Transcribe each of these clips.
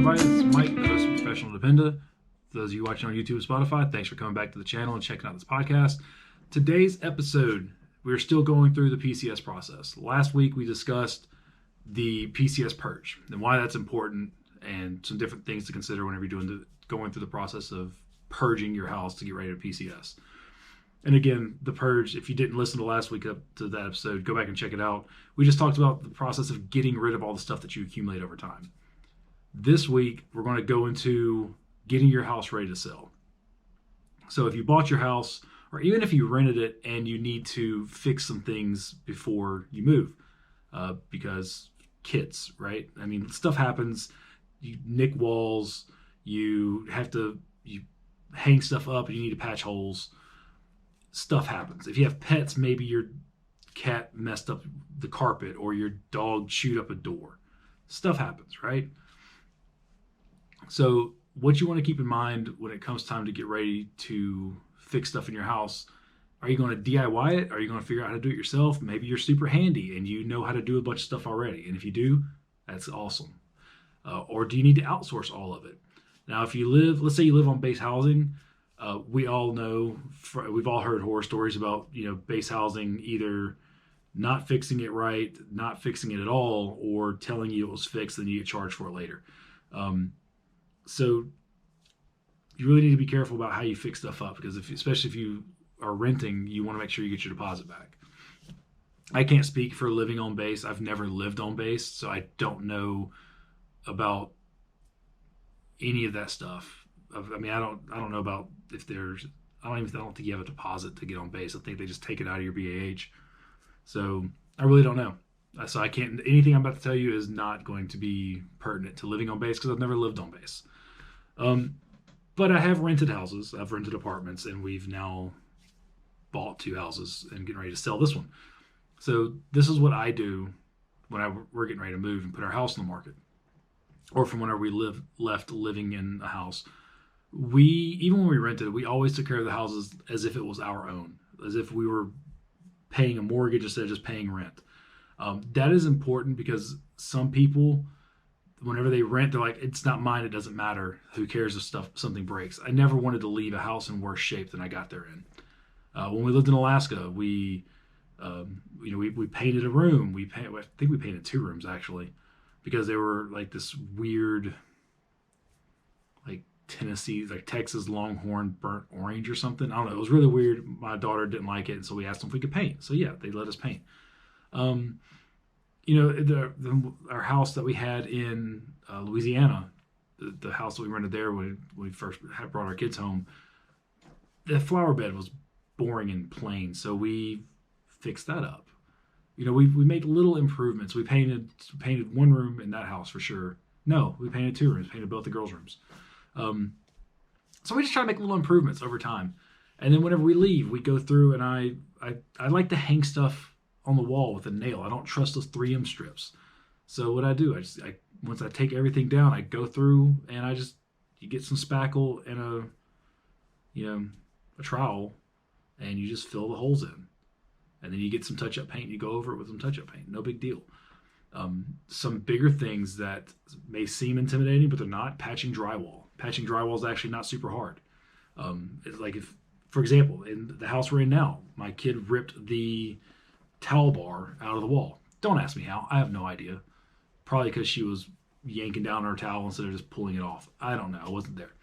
everybody? This is Mike, the host of Professional Dependa. For those of you watching on YouTube and Spotify, thanks for coming back to the channel and checking out this podcast. Today's episode, we're still going through the PCS process. Last week, we discussed the PCS purge and why that's important and some different things to consider whenever you're going through the process of purging your house to get ready to PCS. And again, the purge, if you didn't listen to last week up to that episode, go back and check it out. We just talked about the process of getting rid of all the stuff that you accumulate over time. This week, we're going to go into getting your house ready to sell. So if you bought your house, or even if you rented it and you need to fix some things before you move, because kids, right? I mean, stuff happens. You nick walls, you hang stuff up and you need to patch holes. Stuff happens. If you have pets, maybe your cat messed up the carpet or your dog chewed up a door. Stuff happens, right? So what you want to keep in mind when it comes time to get ready to fix stuff in your house, are you going to DIY it? Are you going to figure out how to do it yourself? Maybe you're super handy and you know how to do a bunch of stuff already. And if you do, that's awesome. Or do you need to outsource all of it? Now, if you let's say you live on base housing, we all know, we've all heard horror stories about, base housing either not fixing it right, not fixing it at all, or telling you it was fixed and you get charged for it later. So you really need to be careful about how you fix stuff up, because especially if you are renting, you want to make sure you get your deposit back. I can't speak for living on base. I've never lived on base, so I don't know about any of that stuff. I mean, I don't know about if there's, I don't think you have a deposit to get on base. I think they just take it out of your BAH. So I really don't know. So anything I'm about to tell you is not going to be pertinent to living on base because I've never lived on base. But I have rented houses. I've rented apartments, and we've now bought 2 houses and getting ready to sell this one. So this is what I do when we're getting ready to move and put our house on the market, or from whenever we left living in a house. Even when we rented, we always took care of the houses as if it was our own, as if we were paying a mortgage instead of just paying rent. That is important because some people, whenever they rent, they're like, it's not mine, it doesn't matter. Who cares if something breaks? I never wanted to leave a house in worse shape than I got there in. When we lived in Alaska, we painted a room. I think we painted 2 rooms actually, because they were like this weird, like Tennessee, like Texas Longhorn burnt orange or something. I don't know. It was really weird. My daughter didn't like it, and so we asked them if we could paint. So yeah, they let us paint. Our house that we had in Louisiana, the house that we rented there when we first brought our kids home, the flower bed was boring and plain, so we fixed that up. We made little improvements. We painted 1 room in that house for sure. No, we painted 2 rooms, painted both the girls' rooms. So we just try to make little improvements over time. And then whenever we leave, we go through, and I like to hang stuff on the wall with a nail. I don't trust those 3M strips. So what I do, once I take everything down, I go through and you get some spackle and a trowel, and you just fill the holes in. And then you get some touch-up paint, and you go over it with some touch-up paint. No big deal. Some bigger things that may seem intimidating, but they're not: patching drywall. Patching drywall is actually not super hard. It's like for example, in the house we're in now, my kid ripped the towel bar out of the wall. Don't ask me how. I have no idea. Probably because she was yanking down her towel instead of just pulling it off. I don't know. I wasn't there.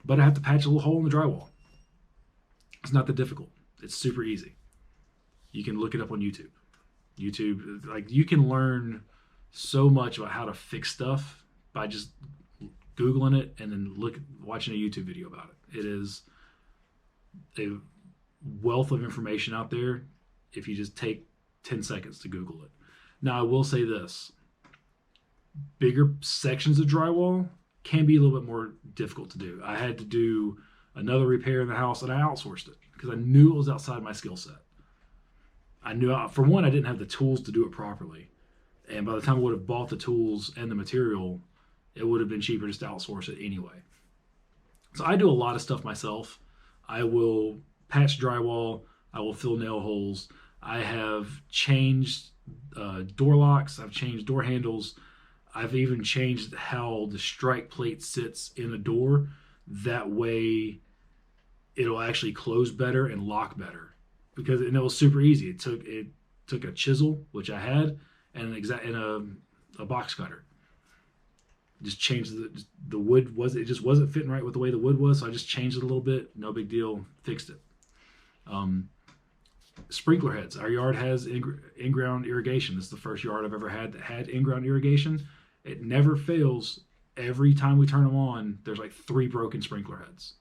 But I have to patch a little hole in the drywall. It's not that difficult. It's super easy. You can look it up on YouTube. You can learn so much about how to fix stuff by just Googling it and then watching a YouTube video about it. It is a wealth of information out there if you just take 10 seconds to Google it. Now, I will say this. Bigger sections of drywall can be a little bit more difficult to do. I had to do another repair in the house, and I outsourced it because I knew it was outside my skill set. I knew, for one, I didn't have the tools to do it properly. And by the time I would have bought the tools and the material, it would have been cheaper just to outsource it anyway. So I do a lot of stuff myself. I will patch drywall. I will fill nail holes. I have changed door locks. I've changed door handles. I've even changed how the strike plate sits in a door. That way it'll actually close better and lock better. And it was super easy. It took a chisel, which I had, and a box cutter. Just changed the wood. It just wasn't fitting right with the way the wood was, so I just changed it a little bit. No big deal. Fixed it. Sprinkler heads. Our yard has in-ground irrigation. This is the first yard I've ever had that had in-ground irrigation. It never fails. Every time we turn them on, there's like 3 broken sprinkler heads.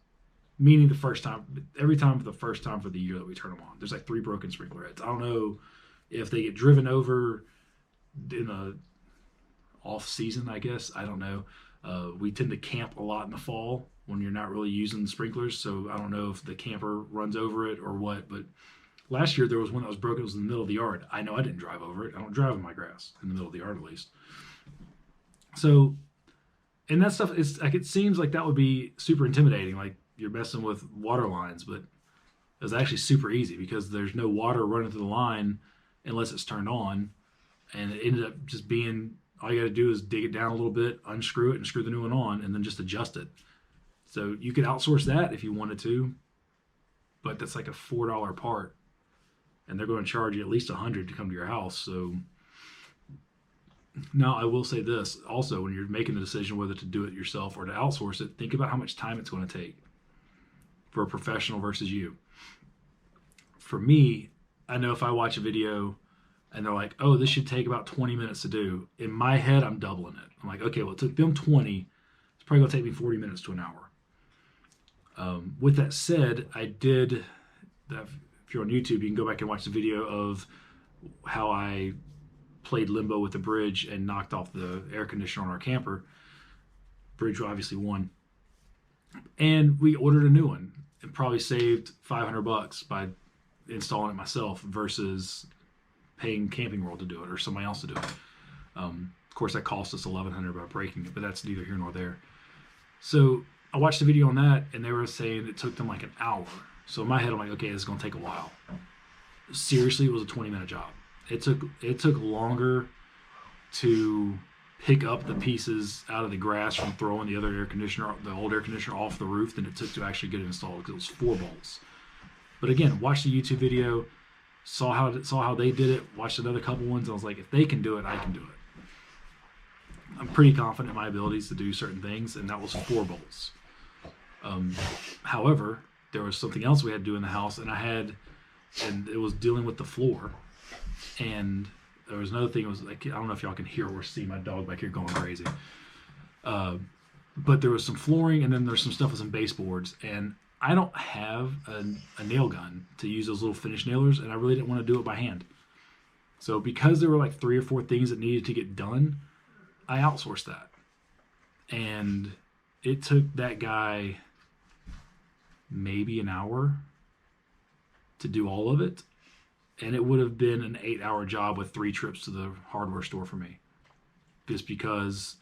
Meaning the first time, every time for the first time for the year that we turn them on, there's like 3 broken sprinkler heads. I don't know if they get driven over in the off season, I guess. I don't know. We tend to camp a lot in the fall when you're not really using the sprinklers, so I don't know if the camper runs over it or what, but last year there was one that was broken. It was in the middle of the yard. I know I didn't drive over it. I don't drive in my grass in the middle of the yard, at least. So, and that stuff is like, it seems like that would be super intimidating, like you're messing with water lines, but it was actually super easy because there's no water running through the line unless it's turned on, and it ended up just being, all you got to do is dig it down a little bit, unscrew it, and screw the new one on, and then just adjust it. So you could outsource that if you wanted to, but that's like a $4 part, and they're going to charge you at least $100 to come to your house. So now I will say this also: when you're making the decision whether to do it yourself or to outsource it, think about how much time it's going to take for a professional versus you. For me, I know if I watch a video and they're like, oh, this should take about 20 minutes to do, in my head, I'm doubling it. I'm like, okay, well, it took them 20. It's probably going to take me 40 minutes to an hour. With that said, if you're on YouTube, you can go back and watch the video of how I played limbo with the bridge and knocked off the air conditioner on our camper. Bridge obviously won. And we ordered a new one and probably saved $500 by installing it myself versus paying Camping World to do it or somebody else to do it. Of course, that cost us $1,100 by breaking it, but that's neither here nor there. So I watched the video on that, and they were saying it took them like an hour. So in my head, I'm like, okay, this is going to take a while. Seriously, it was a 20-minute job. It took longer to pick up the pieces out of the grass from throwing the old air conditioner off the roof than it took to actually get it installed, because it was 4 bolts. But again, watched the YouTube video, saw how they did it, watched another couple ones, and I was like, if they can do it, I can do it. I'm pretty confident in my abilities to do certain things, and that was 4 bolts. However, there was something else we had to do in the house, and it was dealing with the floor. And there was another thing. It was like, I don't know if y'all can hear or see my dog back here going crazy. But there was some flooring, and then there's some stuff with some baseboards, and I don't have a nail gun to use those little finish nailers, and I really didn't want to do it by hand. So because there were like 3 or 4 things that needed to get done, I outsourced that. And it took that guy maybe an hour to do all of it. And it would have been an 8-hour job with 3 trips to the hardware store for me. Just because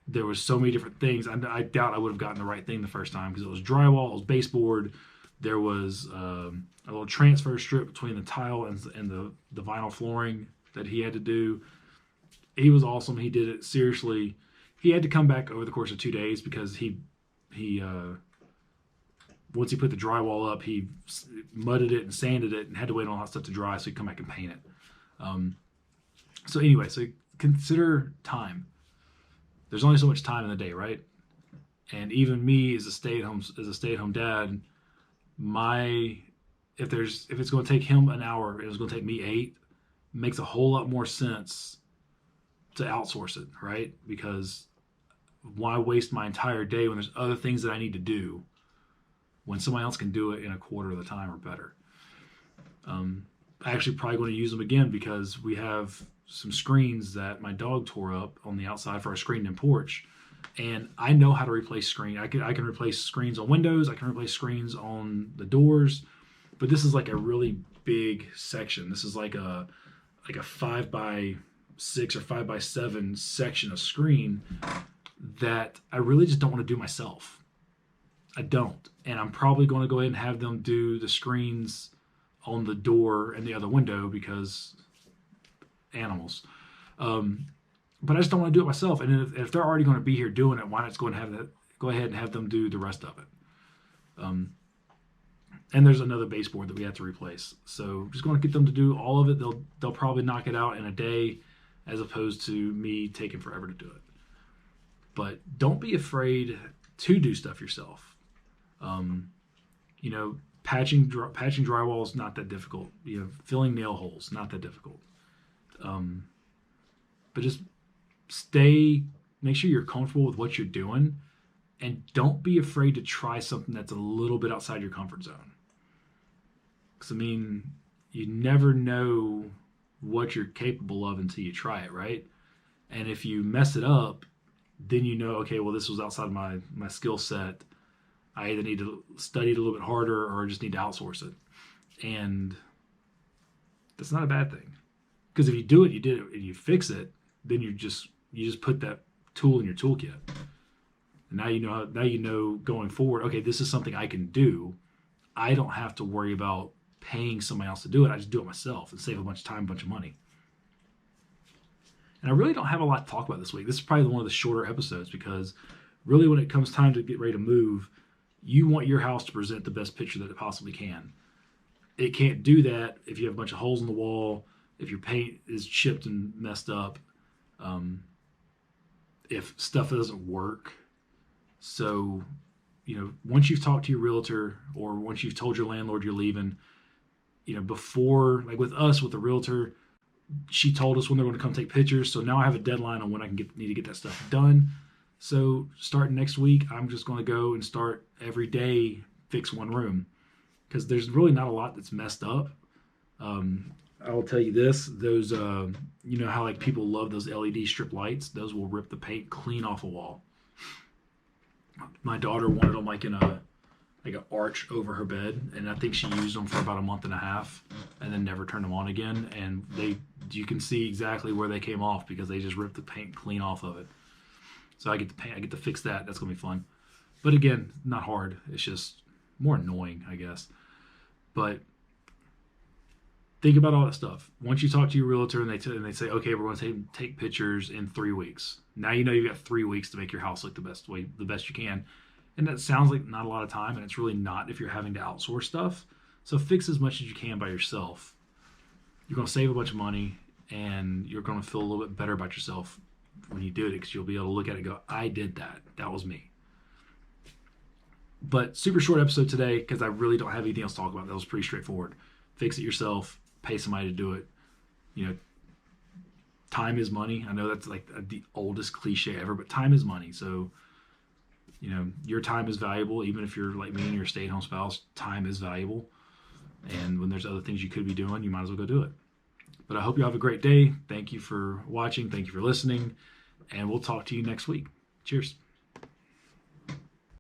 there was so many different things. I doubt I would have gotten the right thing the first time, because it was drywall, it was baseboard, there was a little transfer strip between the tile and the vinyl flooring that he had to do. He was awesome. He did it seriously. He had to come back over the course of 2 days because he once he put the drywall up, he mudded it and sanded it and had to wait on all that stuff to dry so he'd come back and paint it. So anyway, so consider time. There's only so much time in the day, right? And even me as a stay-at-home dad, if it's going to take him an hour and it's going to take me 8, makes a whole lot more sense to outsource it, right? Because why waste my entire day when there's other things that I need to do when somebody else can do it in a quarter of the time or better? I actually probably going to use them again, because we have some screens that my dog tore up on the outside for our screened-in porch, and I know how to replace screen. I can replace screens on windows. I can replace screens on the doors, but this is like a really big section. This is like a 5x6 or 5x7 section of screen that I really just don't want to do myself. I don't. And I'm probably going to go ahead and have them do the screens on the door and the other window, because animals. but I just don't want to do it myself. And if they're already going to be here doing it, why not just go ahead and have them do the rest of it? And there's another baseboard that we have to replace. So just going to get them to do all of it. They'll probably knock it out in a day, as opposed to me taking forever to do it. But don't be afraid to do stuff yourself. Patching drywall is not that difficult. Filling nail holes, not that difficult. But just make sure you're comfortable with what you're doing, and don't be afraid to try something that's a little bit outside your comfort zone. Because, you never know what you're capable of until you try it, right? And if you mess it up, then okay, well, this was outside my skill set. I either need to study it a little bit harder or just need to outsource it. And that's not a bad thing. Because if you do it, you did it, and you fix it, then you just put that tool in your toolkit. And now you know going forward, okay, this is something I can do. I don't have to worry about paying somebody else to do it. I just do it myself and save a bunch of time, a bunch of money. And I really don't have a lot to talk about this week. This is probably one of the shorter episodes, because really when it comes time to get ready to move, you want your house to present the best picture that it possibly can. It can't do that if you have a bunch of holes in the wall, if your paint is chipped and messed up, if stuff doesn't work. So, once you've talked to your realtor, or once you've told your landlord you're leaving, before, like with us, with the realtor, she told us when they're going to come take pictures. So now I have a deadline on when I need to get that stuff done. So starting next week, I'm just going to go and start every day, fix one room, because there's really not a lot that's messed up. I will tell you this, those, how like people love those LED strip lights, those will rip the paint clean off a wall. My daughter wanted them like in an arch over her bed, and I think she used them for about a month and a half and then never turned them on again. And you can see exactly where they came off, because they just ripped the paint clean off of it. So I get to fix that. That's gonna be fun. But again, not hard. It's just more annoying, I guess. But think about all that stuff. Once you talk to your realtor and they say, okay, we're going to take pictures in 3 weeks. Now you've got 3 weeks to make your house look the best you can. And that sounds like not a lot of time, and it's really not if you're having to outsource stuff. So fix as much as you can by yourself. You're going to save a bunch of money, and you're going to feel a little bit better about yourself when you do it, because you'll be able to look at it and go, I did that. That was me. But super short episode today, because I really don't have anything else to talk about. That was pretty straightforward. Fix it yourself. Pay somebody to do it. Time is money. I know that's like the oldest cliche ever, but time is money. So, your time is valuable. Even if you're like me and you're a stay-at-home spouse, time is valuable. And when there's other things you could be doing, you might as well go do it. But I hope you have a great day. Thank you for watching. Thank you for listening. And we'll talk to you next week. Cheers.